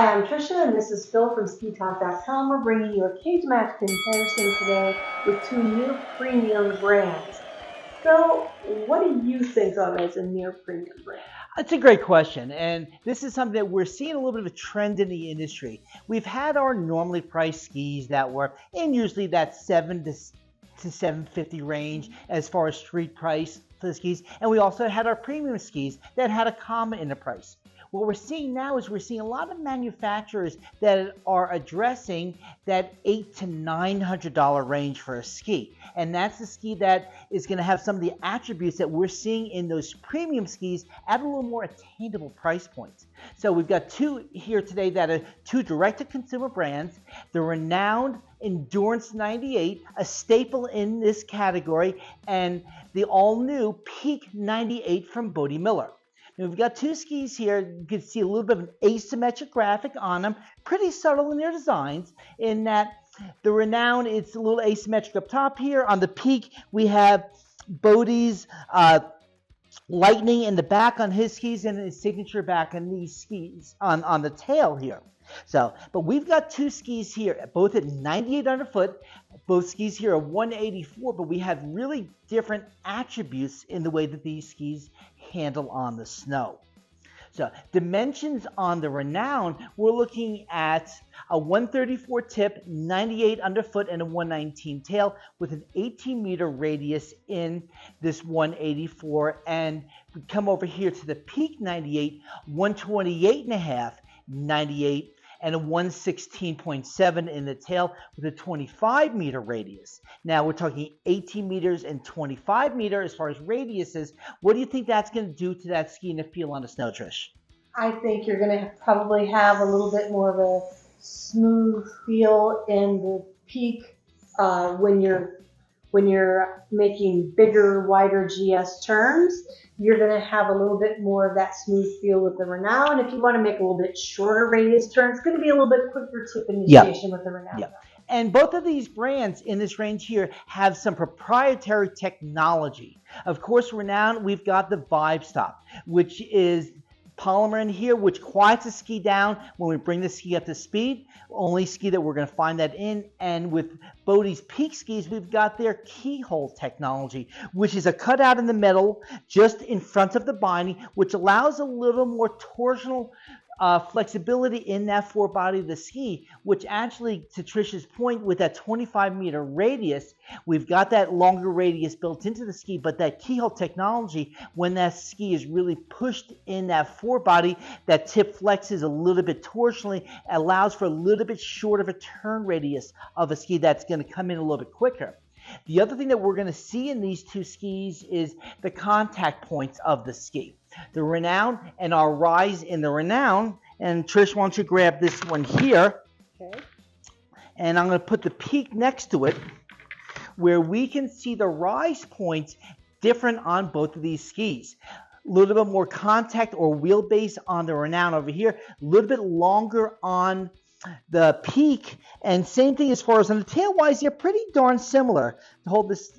Hi, I'm Tricia, and this is Phil from SkiTalk.com. We're bringing you a Cagematch comparison today with two new premium brands. Phil, what do you think of as a near premium brand? That's a great question, and this is something that we're seeing a little bit of a trend in the industry. We've had our normally priced skis that were in usually that $7 to $750 range as far as street price for the skis, and we also had our premium skis that had a comma in the price. What we're seeing now is we're seeing a lot of manufacturers that are addressing that $800 to $900 range for a ski. And that's the ski that is going to have some of the attributes that we're seeing in those premium skis at a little more attainable price points. So we've got two here today that are two direct-to-consumer brands. The Renoun Endurance 98, a staple in this category, and the all-new Peak 98 from Bode Miller. Now we've got two skis here. You can see a little bit of an asymmetric graphic on them, pretty subtle in their designs, in that the Renoun, it's a little asymmetric up top here. On the Peak, we have Bode's lightning in the back on his skis and his signature back on these skis on the tail here. So, but we've got two skis here, both at 98 underfoot. Both skis here are 184, but we have really different attributes in the way that these skis handle on the snow. So, dimensions on the Renoun, we're looking at a 134 tip, 98 underfoot, and a 119 tail with an 18-meter radius in this 184. And we come over here to the Peak 98, 128 and a half, 98, and a 116.7 in the tail with a 25-meter radius. Now we're talking 18 meters and 25 meters as far as radiuses. What do you think that's going to do to that ski and the feel on the snow, Trish? I think you're going to probably have a little bit more of a smooth feel in the Peak when you're making bigger, wider GS turns. You're going to have a little bit more of that smooth feel with the Renoun. If you want to make a little bit shorter radius turn, it's going to be a little bit quicker tip initiation with the Renoun. Yep. And both of these brands in this range here have some proprietary technology. Of course, Renoun, we've got the Vibe Stop, which is polymer in here, which quiets the ski down when we bring the ski up to speed. Only ski that we're going to find that in. And with Bode's Peak skis, we've got their keyhole technology, which is a cutout in the metal just in front of the binding, which allows a little more torsional flexibility in that forebody of the ski, which actually, to Tricia's point, with that 25-meter radius, we've got that longer radius built into the ski, but that keyhole technology, when that ski is really pushed in that forebody, that tip flexes a little bit torsionally, allows for a little bit short of a turn radius of a ski that's going to come in a little bit quicker. The other thing that we're going to see in these two skis is the contact points of the ski. The Renoun and our rise in the Renoun, and Trish, why don't you grab this one here? Okay. And I'm going to put the Peak next to it, where we can see the rise points different on both of these skis. A little bit more contact or wheelbase on the Renoun over here, a little bit longer on the Peak, and same thing as far as on the tail wise, they're pretty darn similar. Hold this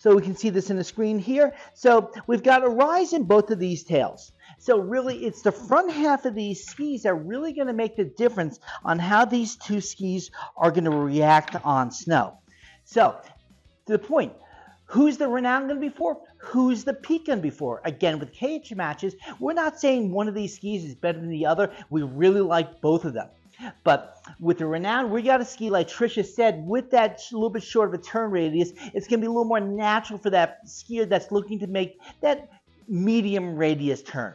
so we can see this in the screen here. So we've got a rise in both of these tails. So really, it's the front half of these skis that are really going to make the difference on how these two skis are going to react on snow. So, to the point, who's the Renoun going to be for? Who's the Peak going to be for? Again, with Cagematches, we're not saying one of these skis is better than the other. We really like both of them. But with the Renoun, we got a ski, like Tricia said, with that little bit short of a turn radius. It's going to be a little more natural for that skier that's looking to make that medium radius turn.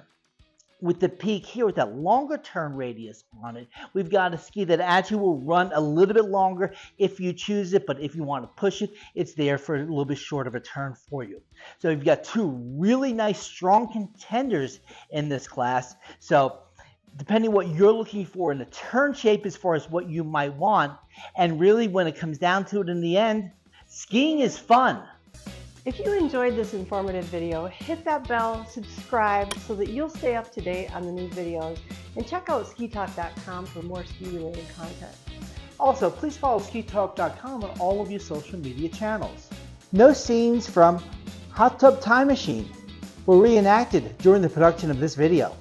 With the Peak here, with that longer turn radius on it, we've got a ski that actually will run a little bit longer if you choose it, but if you want to push it, it's there for a little bit short of a turn for you. So you've got two really nice, strong contenders in this class. So depending what you're looking for in the turn shape as far as what you might want, and really when it comes down to it in the end, skiing is fun. If you enjoyed this informative video, hit that bell, subscribe so that you'll stay up to date on the new videos, and check out SkiTalk.com for more ski-related content. Also, please follow SkiTalk.com on all of your social media channels. No scenes from Hot Tub Time Machine were reenacted during the production of this video.